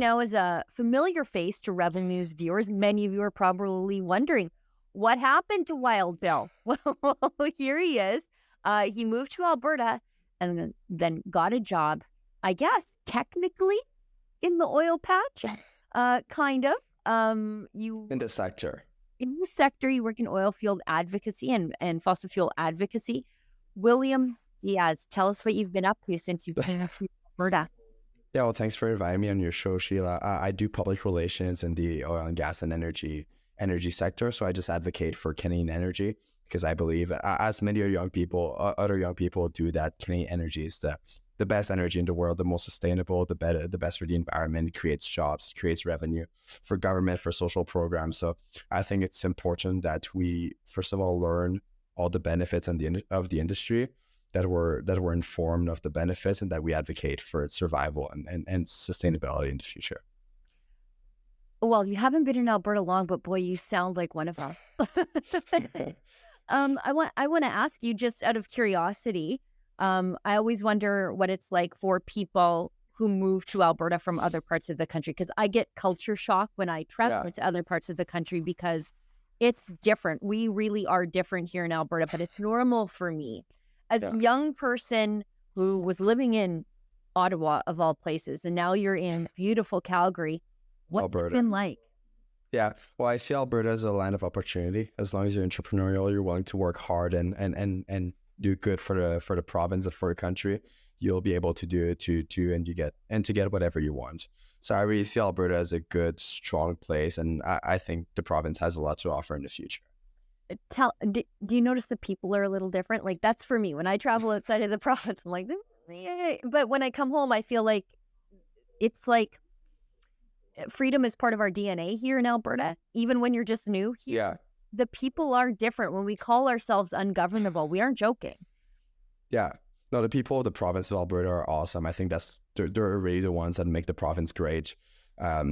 now is a familiar face to Rebel News viewers. Many of you are probably wondering, what happened to Wild Bill? Well, here he is. He moved to Alberta and then got a job, I guess, technically in the oil patch, kind of. In the sector. In the sector, you work in oil field advocacy and fossil fuel advocacy. William Diaz, tell us what you've been up to since you came to Alberta. Yeah, well, thanks for inviting me on your show, Sheila. I do public relations in the oil and gas and energy sector, so I just advocate for Canadian energy because I believe, as many other young people do, that Canadian energy is the best energy in the world, the most sustainable, the best for the environment, creates jobs, creates revenue for government, for social programs. So I think it's important that we, first of all, learn all the benefits of the industry, that we're informed of the benefits, and that we advocate for its survival and sustainability in the future. Well, you haven't been in Alberta long, but boy, you sound like one of us. I want to ask you, just out of curiosity, I always wonder what it's like for people who move to Alberta from other parts of the country, because I get culture shock when I travel to other parts of the country because it's different. We really are different here in Alberta, but it's normal for me. As a young person who was living in Ottawa, of all places, and now you're in beautiful Calgary, what's Alberta. it been like? Yeah, well, I see Alberta as a land of opportunity. As long as you're entrepreneurial, you're willing to work hard and do good for the province and for the country, you'll be able to do it too, and to get whatever you want. So I really see Alberta as a good, strong place, and I think the province has a lot to offer in the future. Do you notice the people are a little different? Like, that's for me. When I travel outside of the province, I'm like, yeah. But when I come home, I feel like it's like freedom is part of our DNA here in Alberta, even when you're just new here. Yeah. The people are different. When we call ourselves ungovernable, we aren't joking. Yeah. No, the people of the province of Alberta are awesome. I think they're really the ones that make the province great.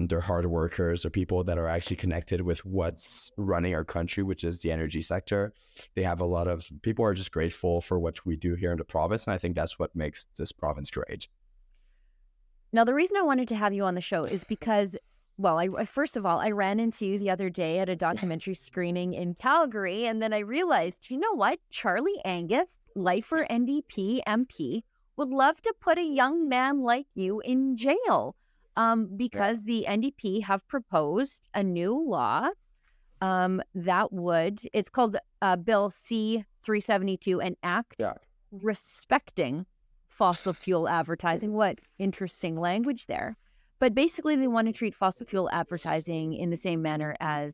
They're hard workers. They're people that are actually connected with what's running our country, which is the energy sector. They have a lot of people are just grateful for what we do here in the province, and I think that's what makes this province great. Now, the reason I wanted to have you on the show is because, well, first of all, I ran into you the other day at a documentary screening in Calgary, and then I realized, you know what? Charlie Angus, lifer NDP MP, would love to put a young man like you in jail. Because the NDP have proposed a new law it's called Bill C-372, an act respecting fossil fuel advertising. What interesting language there. But basically they want to treat fossil fuel advertising in the same manner as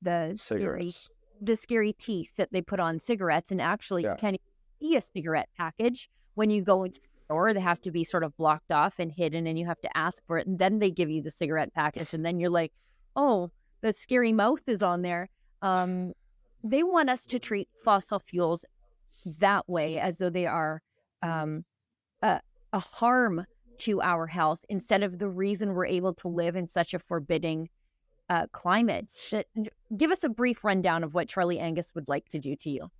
the scary teeth that they put on cigarettes. And actually you can't even see a cigarette package when you go into or they have to be sort of blocked off and hidden, and you have to ask for it, and then they give you the cigarette package, and then you're like, oh, the scary mouth is on there. They want us to treat fossil fuels that way, as though they are a harm to our health, instead of the reason we're able to live in such a forbidding climate. Give us a brief rundown of what Charlie Angus would like to do to you.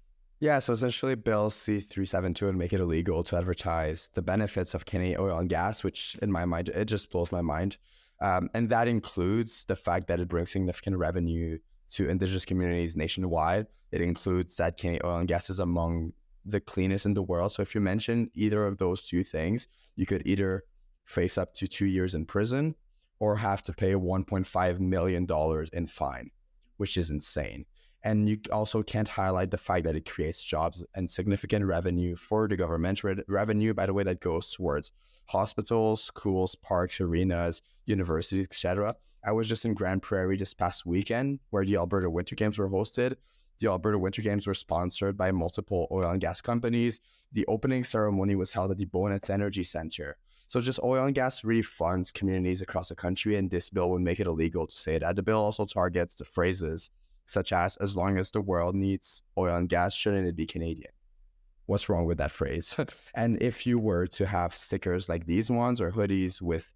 Yeah, so essentially Bill C-372 would make it illegal to advertise the benefits of Canadian oil and gas, which in my mind, it just blows my mind. And that includes the fact that it brings significant revenue to Indigenous communities nationwide. It includes that Canadian oil and gas is among the cleanest in the world. So if you mention either of those two things, you could either face up to 2 years in prison or have to pay $1.5 million in fine, which is insane. And you also can't highlight the fact that it creates jobs and significant revenue for the government, revenue, by the way, that goes towards hospitals, schools, parks, arenas, universities, etc. I was just in Grand Prairie this past weekend where the Alberta Winter Games were hosted. The Alberta Winter Games were sponsored by multiple oil and gas companies. The opening ceremony was held at the Bonnett's Energy Center. So just oil and gas really funds communities across the country, and this bill would make it illegal to say that. The bill also targets the phrases such as long as the world needs oil and gas, shouldn't it be Canadian? What's wrong with that phrase? And if you were to have stickers like these ones or hoodies with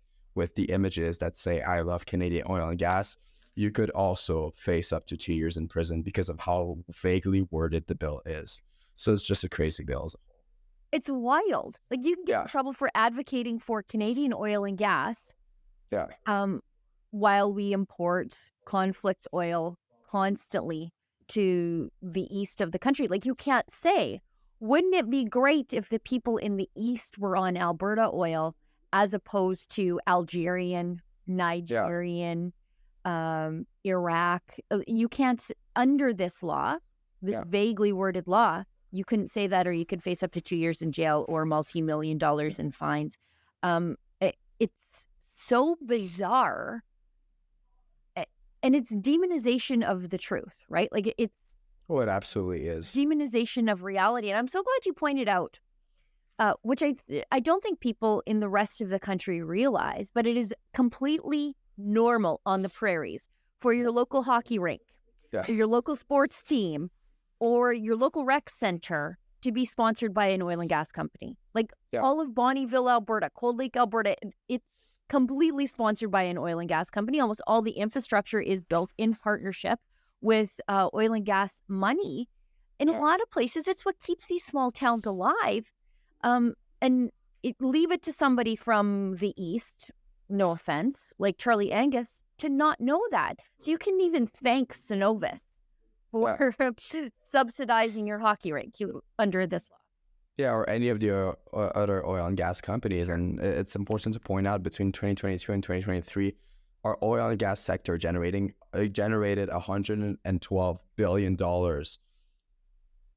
the images that say, I love Canadian oil and gas, you could also face up to 2 years in prison because of how vaguely worded the bill is. So it's just a crazy bill as a whole. It's wild. Like, you can get in trouble for advocating for Canadian oil and gas, Yeah. While we import conflict oil constantly to the east of the country. Like, you can't say, wouldn't it be great if the people in the east were on Alberta oil as opposed to Algerian, Nigerian, Iraq? You can't, under this law, this vaguely worded law, you couldn't say that, or you could face up to 2 years in jail or multi-million dollars in fines. It's so bizarre. And it's demonization of the truth, right? Like, it's... Oh, it absolutely is. Demonization of reality. And I'm so glad you pointed out, which I don't think people in the rest of the country realize, but it is completely normal on the prairies for your local hockey rink, or your local sports team, or your local rec center to be sponsored by an oil and gas company. Like, all of Bonnyville, Alberta, Cold Lake, Alberta, it's completely sponsored by an oil and gas company. Almost all the infrastructure is built in partnership with oil and gas money. In a lot of places, it's what keeps these small towns alive. And leave it to somebody from the east, no offense, like Charlie Angus, to not know that. So you can even thank Cenovus for subsidizing your hockey rink under this law. Yeah, or any of the other oil and gas companies. And it's important to point out, between 2022 and 2023, our oil and gas sector generated $112 billion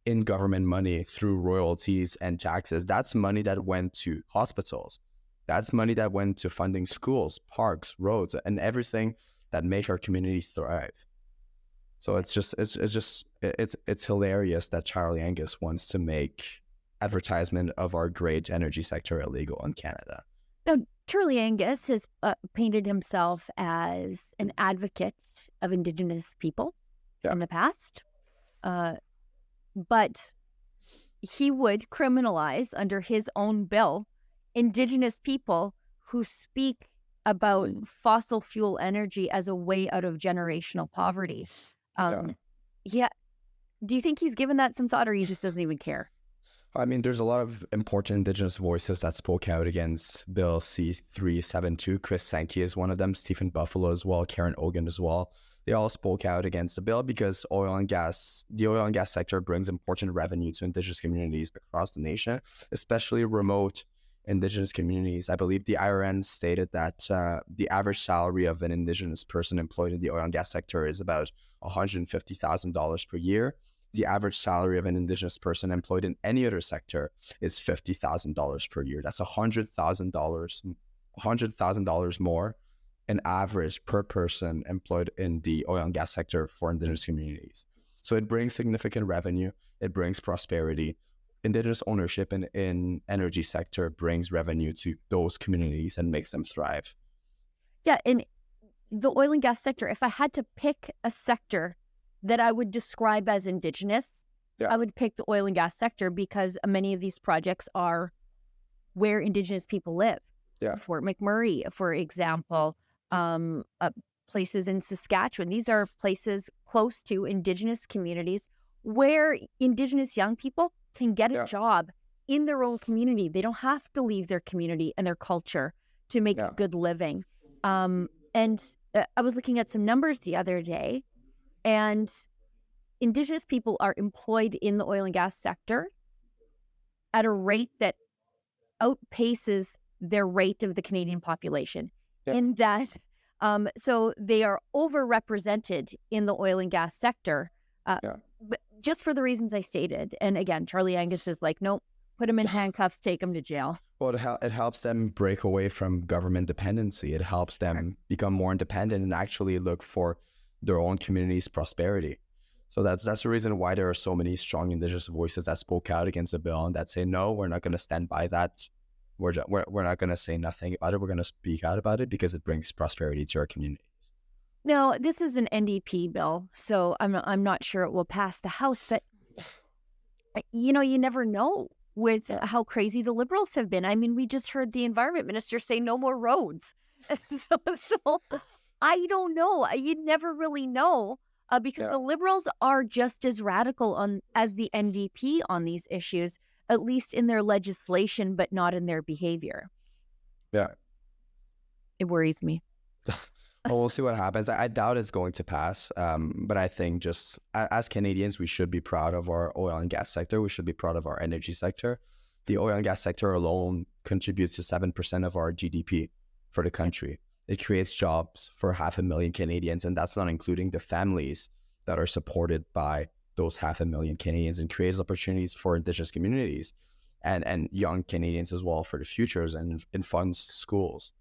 in government money through royalties and taxes. That's money that went to hospitals. That's money that went to funding schools, parks, roads, and everything that makes our community thrive. So it's hilarious that Charlie Angus wants to make advertisement of our great energy sector illegal in Canada. Now, Charlie Angus has painted himself as an advocate of Indigenous people in the past, but he would criminalize, under his own bill, Indigenous people who speak about fossil fuel energy as a way out of generational poverty. Do you think he's given that some thought, or he just doesn't even care? I mean, there's a lot of important Indigenous voices that spoke out against Bill C-372. Chris Sankey is one of them, Stephen Buffalo as well, Karen Ogan as well. They all spoke out against the bill because the oil and gas sector brings important revenue to Indigenous communities across the nation, especially remote Indigenous communities. I believe the IRN stated that the average salary of an Indigenous person employed in the oil and gas sector is about $150,000 per year. The average salary of an Indigenous person employed in any other sector is $50,000 per year. That's $100,000 more an average per person employed in the oil and gas sector for Indigenous communities. So it brings significant revenue. It brings prosperity. Indigenous ownership in energy sector brings revenue to those communities and makes them thrive. Yeah, in the oil and gas sector, if I had to pick a sector that I would describe as Indigenous, I would pick the oil and gas sector, because many of these projects are where Indigenous people live. Fort McMurray, for example, places in Saskatchewan. These are places close to Indigenous communities where Indigenous young people can get a job in their own community. They don't have to leave their community and their culture to make a good living. And I was looking at some numbers the other day, and Indigenous people are employed in the oil and gas sector at a rate that outpaces their rate of the Canadian population. In that, so they are overrepresented in the oil and gas sector, but just for the reasons I stated. And again, Charlie Angus is like, nope, put him in handcuffs, take him to jail. Well, it helps them break away from government dependency. It helps them become more independent and actually look for their own community's prosperity. So that's the reason why there are so many strong Indigenous voices that spoke out against the bill and that say, no, we're not going to stand by that. We're not going to say nothing about it. We're going to speak out about it because it brings prosperity to our communities. Now, this is an NDP bill, so I'm not sure it will pass the House, but you never know with how crazy the Liberals have been. I mean, we just heard the Environment Minister say no more roads. So I don't know. You never really know because the Liberals are just as radical as the NDP on these issues, at least in their legislation, but not in their behavior. Yeah. It worries me. Well, we'll see what happens. I doubt it's going to pass. But I think just as Canadians, we should be proud of our oil and gas sector. We should be proud of our energy sector. The oil and gas sector alone contributes to 7% of our GDP for the country. It creates jobs for 500,000 Canadians, and that's not including the families that are supported by those 500,000 Canadians, and creates opportunities for Indigenous communities and young Canadians as well for the futures, and funds schools.